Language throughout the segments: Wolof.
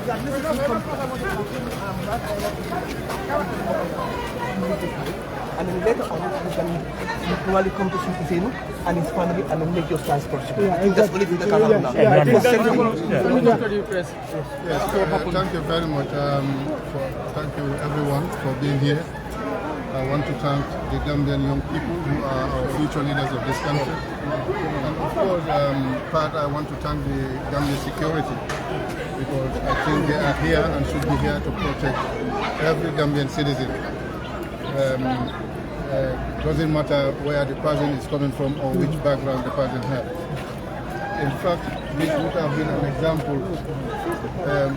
And then later on, you can normally come to Sinu and his family and then make your transport. Yeah, That's only thing that can happen now. Thank you very much. Thank you everyone for being here. I want to thank the Gambian young people who are our future leaders of this country. And of course, I want to thank the Gambian security because I think they are here and should be here to protect every Gambian citizen. Doesn't matter where the person is coming from or which background the person has. In fact, this would have been an example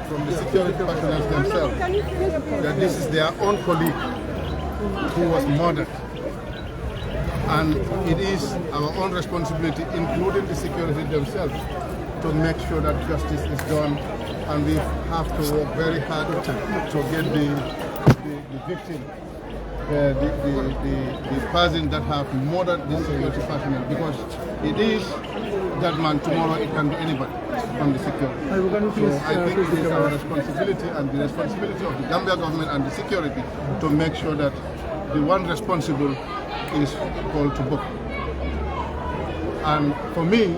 from the security personnel themselves that this is their own colleague who was murdered. And it is our own responsibility, including the security themselves, to make sure that justice is done, and we have to work very hard to get the victim, the person that have murdered the security personnel, because it is that man, tomorrow it can be anybody from the security. So I think it is our responsibility and the responsibility of the Gambia government and the security to make sure that the one responsible is called to book. And for me,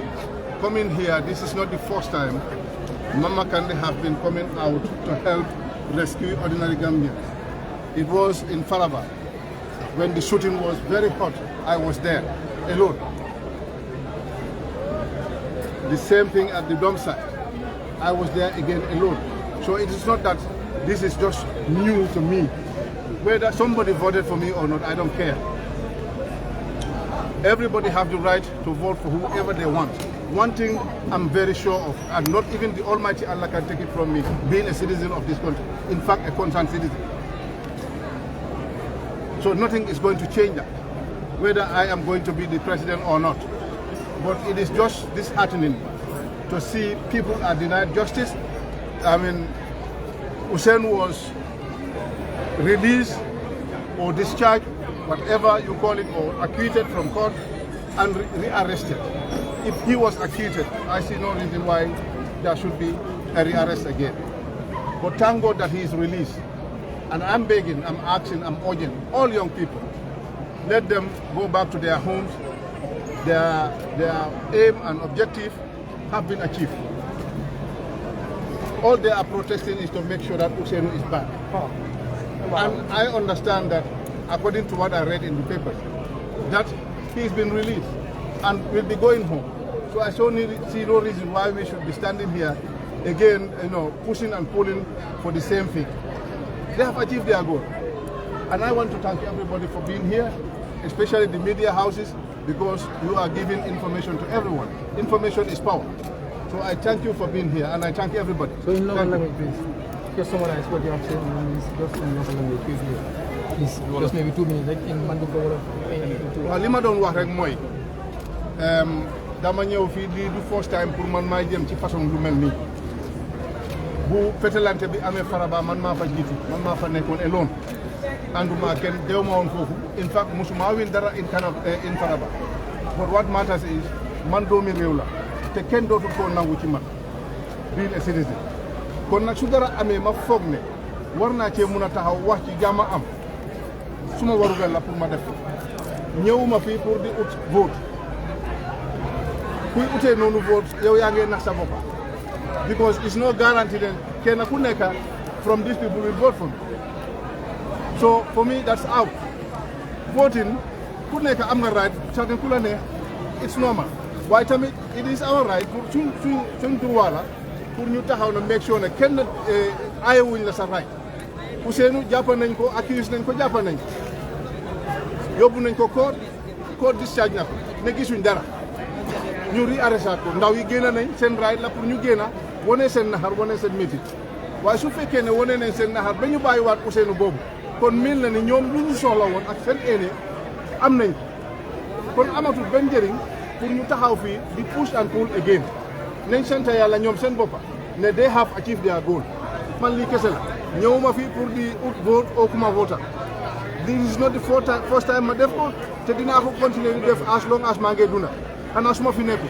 coming here, this is not the first time Mama Kandeh have been coming out to help rescue ordinary Gambians. It was in Faraba. When the shooting was very hot, I was there alone. The same thing at the dump site. I was there again alone. So it is not that this is just new to me. Whether somebody voted for me or not, I don't care. Everybody have the right to vote for whoever they want. One thing I'm very sure of, and not even the Almighty Allah can take it from me, being a citizen of this country. In fact, a concerned citizen. So nothing is going to change that, whether I am going to be the president or not. But it is just disheartening to see people are denied justice. I mean, Hussein was released or discharged, whatever you call it, or acquitted from court and rearrested. If he was acquitted, I see no reason why there should be a rearrest again. But thank God that he is released. And I'm begging, I'm asking, I'm urging all young people, let them go back to their homes. Their aim and objective have been achieved. All they are protesting is to make sure that Hussein is back. And I understand that, according to what I read in the papers, that he's been released and will be going home. So I see no reason why we should be standing here again, pushing and pulling for the same thing. They have achieved their goal. And I want to thank everybody for being here, especially the media houses, because you are giving information to everyone. Information is power. So I thank you for being here, and I thank everybody. So in local language, please, just summarize what you have said just in local language, quickly. Please, just maybe 2 minutes, like in Manduka or waaw li ma doon wax rek mooy dama ñëw fii lii du first time pour man maa jëm ci façon lu mel nii bu fetelante bi amee Faraba man maa fa jiitu man maa fa nekkoon alone anduma kenn dew ma woon foofu in fact musuma win dara in Faraba but what matters is man doomi réew la te kenn dootul koo nangu ci man being a citizen kon nag su dara amee ma foog ne war naa cee mun a taxaw wax ci jàmm am suma warugal la pour ma def ñëwuma fii pour di ut vote kuy utee noonu vote yow yaa ngi nax sa bopp because it's no guarantee that kenn ku nekk from these people will vote for me. So for me that's out. Voting ku nekk am nga right certain ku la ne it's normal waaye tamit it is our right pour suñ droit la pour ñu taxaw na make sure ne kenn ayewuñ la sa right Ousseynou jàpp nañ ko accuse nañ ko jàpp nañ ko yóbbu nañ ko court discharge na ko ne gisuñ dara ñu rearrêté ko ndaw yi génn nañ seen right la pour ñu génn wane seen naxar wane seen métit waaye su fekkee ne wane nañ seen naxar ba ñu bàyyiwaat Ousseynou boobu kon mel na ni ñoom lu ñu soxla woon ak seen aîné am nañ kon amatul benn njëriñ pour ñu taxaw fii di push and pull again nañ sant yàlla ñoom seen boppa ne they have achieved their goal man lii kese la ñëwuma fii pour di ut vote au kuma voter this is not the first time ma def ko te dinaa ko continuer di def as long as maa ngi dunda xanaa su ma fi nekku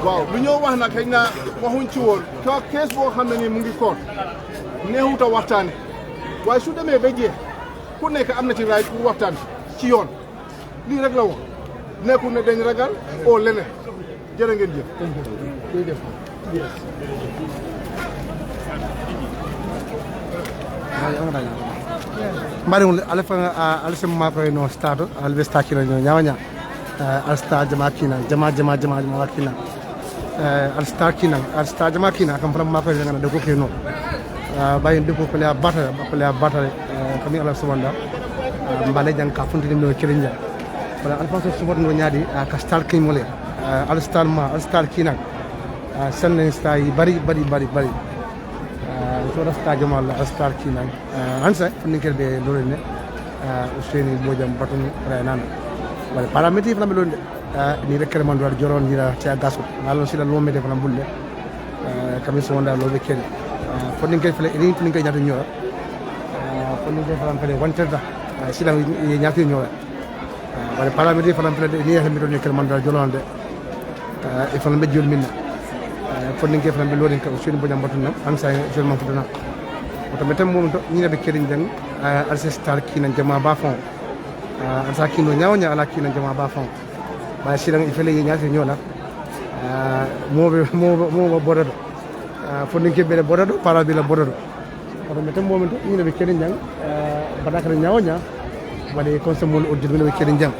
waaw lu ñoo wax nag xëy na waxuñ ci woon kees boo xam ne nii mu ngi koot neexut a waxtaane waaye su demee ba jeex ku nekk am na ci right pour waxtaan ci yoon lii rek la woon nekkul ne dañ ragal oo leneen jërë ngeen jëf. mbaɗi ala fana ala sem ma koy no stade ala be stakina no nyawanya al stade jama kina jama kina al stade kina al stade jama kina kam fana ma koy ngana de ko kino bayi de ko pele batale kami ala subanda mbale jang ka funti no kirinja wala alfonso subot no nyaadi ka stade kin mole al stade kina sanne stay bari so rasta jamal astar kinan ansa fonni kelbe lorene useni bojam batun renan wala parameter flam londe ni rekkere man do joron dira tia gaso ngalon sila lo mede flam bulle kami so wonda lo be kel fonni kel fele ni fonni kel nyata nyora fonni kel flam fele wanterda sila nyata nyora wala parameter flam fele ni hemi do kel man do jolonde e flam be jol minna fonni ke flambe lodin ka useni bojam batuna an sa jol man futuna to metam mom to ni be kerin jang ancestral kinan jama ba fon asa kino nyawnya ala kinan jama ba fon ba silang ifele nyaati nyola mo borado fonni ke be borado para bi la borado to metam mom to ni be kerin jang badakara nyawnya wala consomol oddi be kerin jang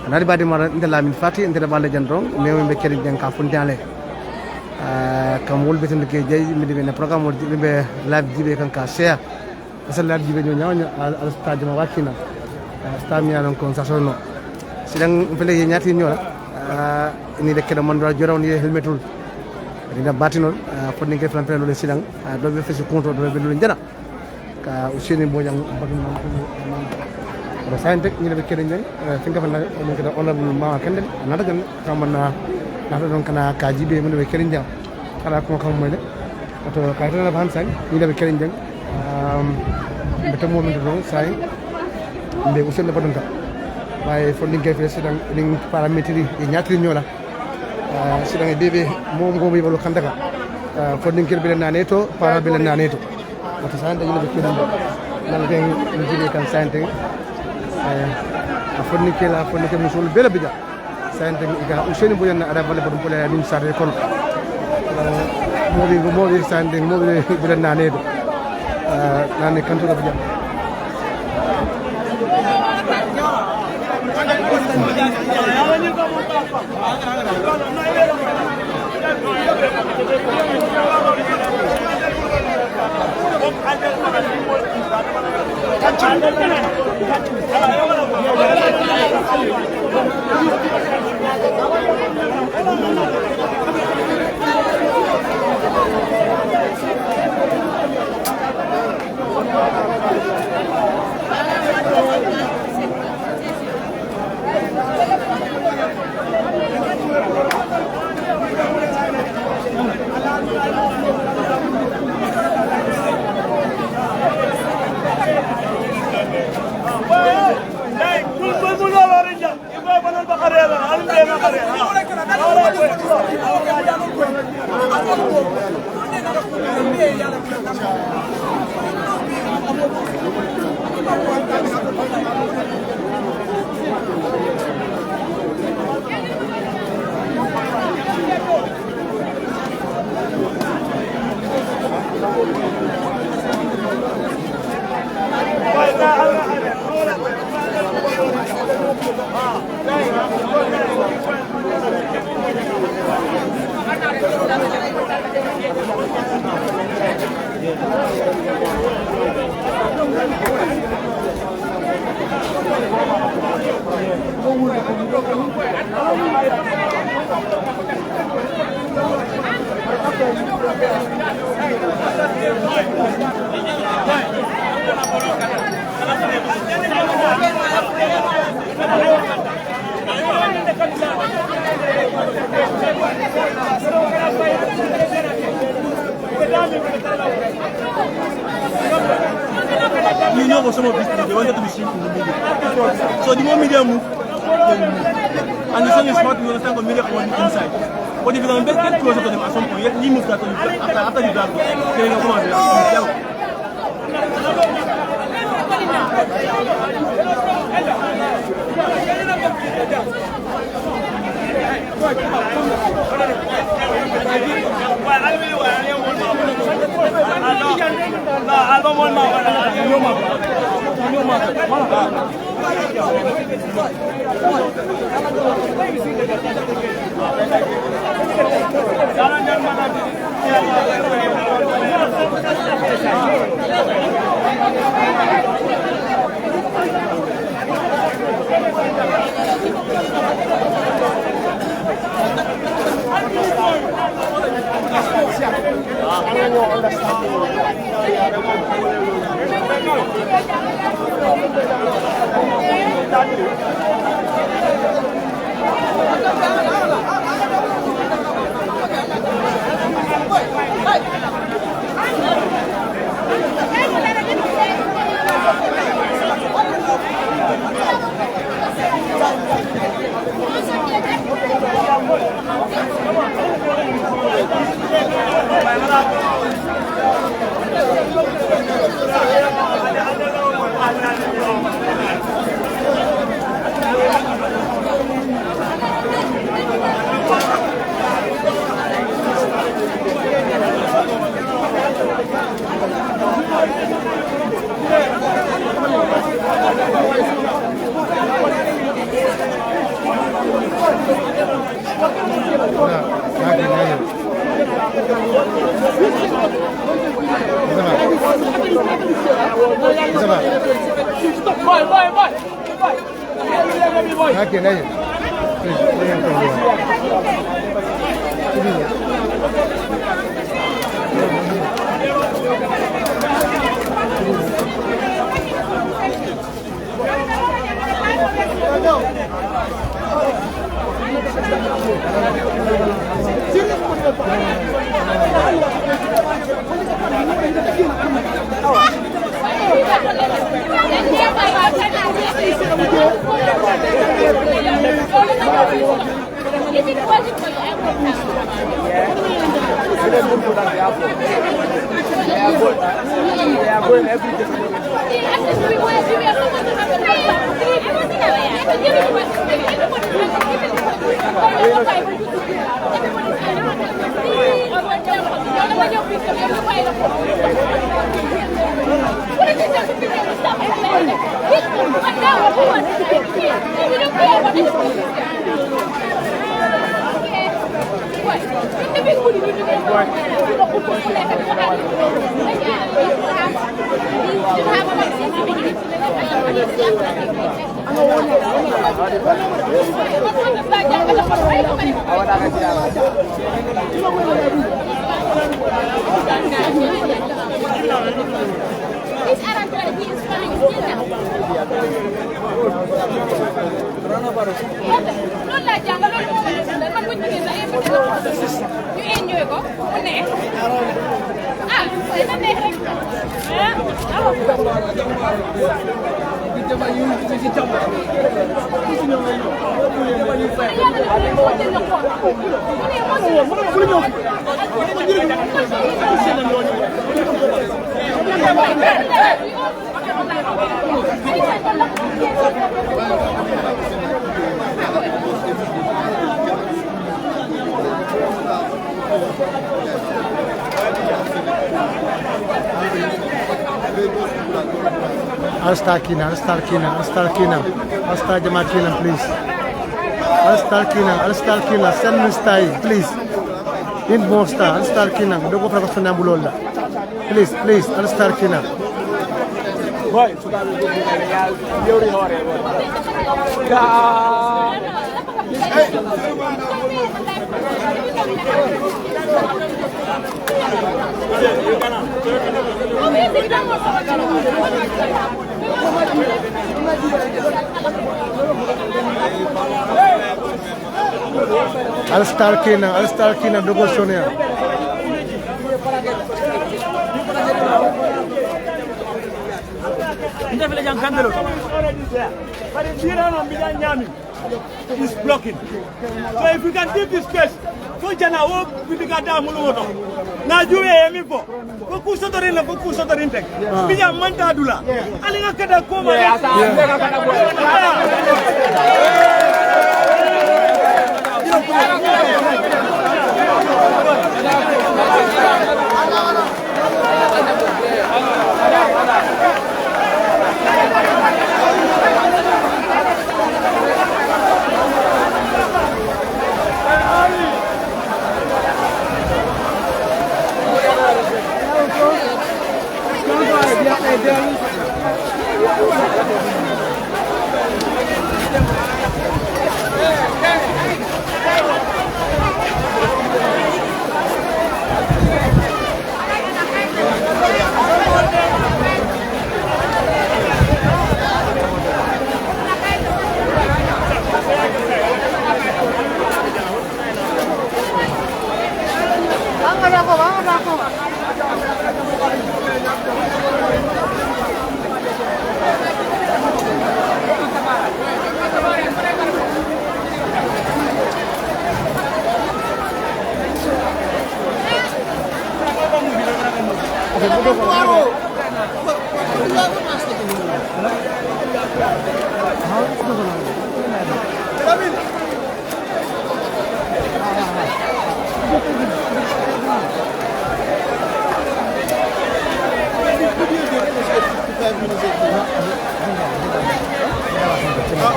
nadi badi mara ndela min fati ndela balle jandong mew be kerin jang ka fon dale kam wolbeten ke jey mi be programme wol be live jibe kan ka share asal live jibe nyawnya al stade ma wakina stade mi alon kon sasono silang fele nyati nyola ni de kedo man do joraw ni helmetul dina batinol fonni ke flan pelo le silang do be fesi konto do be lu jana ka useni bojang bagum do sante ni be kedo nyang finga fa na mo kedo honorable ma kenden nada gan kamana nata don kana ka jibe mun be kerin jam kala ko kam moy de to ka tan la ban sang ni be kerin jam betam mo min do say mbe usen la badon ta waye fondin kay fe sidan ning parametri e nyatri nyola sidan e bebe mo ngo be bolo kandaka fondin kel be na neto para be na neto to sante ni be kerin jam nan be jibe kan sante fondin kel musul bela bija sante ga useni boyan ada balle bodum pole dum sare kon mobi sante mobi bi na nedo nane kanto da bija You know for some of these things, they wanted to be seen in the media. So the more media move, they move. And the same is what we understand the media from inside. But if you can get closer to them at some point, you move that after you drive, then you come out. Al-Star Kina, Jama Kina, please. Al-Star Kina, send me style, please. Need more star, Al-Star Kina, don't go for the Sonambulola. Please, Al-Star Kina. Al-Star Kina, Dogo Sonia. But it's blocking. So if we can give this space, fo jana wo bidiga da mulu woto na juwe yemi fo ko ku sotorin la ko ku sotorin tek bija manta dula ali nga kada ko ma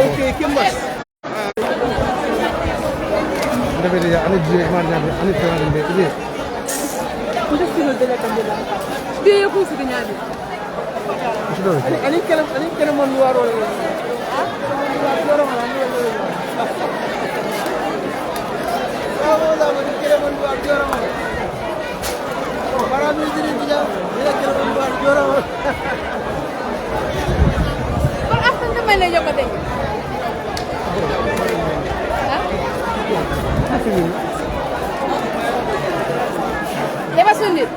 Okay, Kimbas. Ndebe ya ani jiye marnya be ani tawani be ile Ndesino de la candela. Biye ko su gnaadi. Ani kala mon waro la. Leva sundit.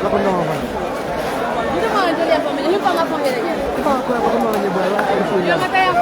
Lapon na mama. Itu mau jadi apa? Ini apa ngapa ngene? Ko ko ma ni ba la. Yo mataya.